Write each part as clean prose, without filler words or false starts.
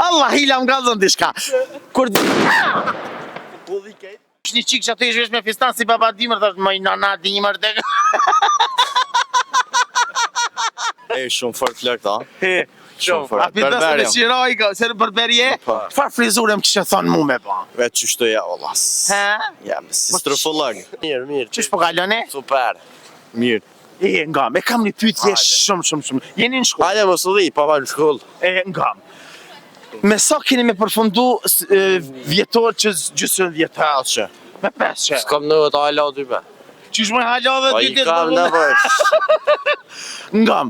Allah hila më gazon diçka. Kur është një qikë që ato i shvesh me fistan si baba dimër, thashtë më i nana dimër dhe... Shumë fort flak ta. Shumë fort. A pitës me qiroj, se në berberje, çfarë frizure më kishë thonë mu me ba? Vetë qështë ja, olas. Jam, si strofëllag. Mirë. Qështë po kalone? Super. Mirë. Nga, me kam një pyetje shumë. Jeni në shkollë? Hajde mos u dhi, pa në shkollë. Nga. Me sa keni me përfundu vjetor që gjysën vjetar? 5 që. Me 5 që? S'kam në të hala 2 me. Qysh më hala dhe 2 ditë? I kam në bësh. Nga.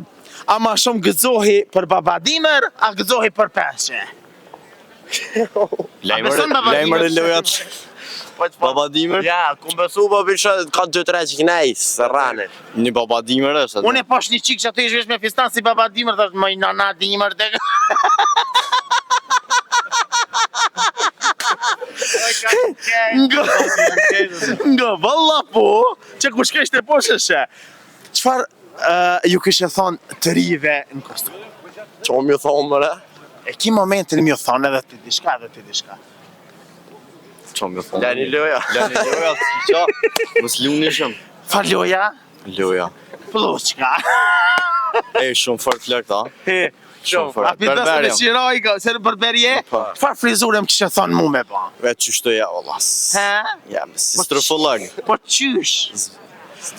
A ma shumë gëzohi për babadimer, a gëzohi për 5 që? Lajmër e lojat. Babadimer? Ja, ku besu po bisha ka 2-3 që knejs, së rane. Një babadimer është. Unë e pash një qikë që ato i shvesh me fistan si babadimer, thashtë më i nana dimer dhe... Nga, valla po, që ku shkeshte po sheshe. Qfar ju kështë thonë të rive në Kosovë? Që më ju thonë mëre? E ki momentin më ju thonë edhe të dishka. Që më thonë? Lani loja. Mos luni shumë. Far loja? Loja. Pluçka. Shumë fort flak ta. Shumë A fort. pitës me qiroj, se në berberje, çfarë frizure më kishë thonë mu me ba? Vetë qështë ja, olas. Jam, si strofëllag. Po qysh?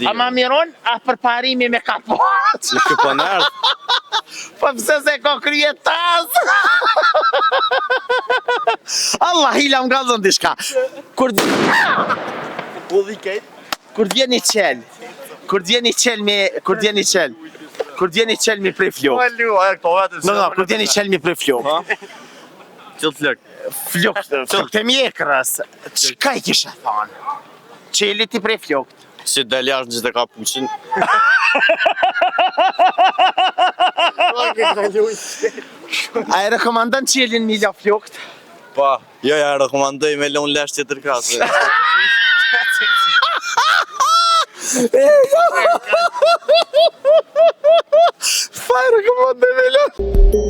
A ma miron, a për parimi me kapot? Në këpënard. Po pëse se ko krye tas? Allah hila më gazon diçka. Kur djeni qel. Kur djeni qel mi prej flok. Nga, kur djeni qel mi prej flok. Qëllë flak. Flok të mjekrës. Qka i kishe thonë? Qeli ti prej flok. Si del jashtë gjithë e ka puqin. A e rekomandon qelin mi la flokt? Pa. Jo, ja rekomandoj me lonë lesh tjetër krasë. Fa rekomandoj me lonë?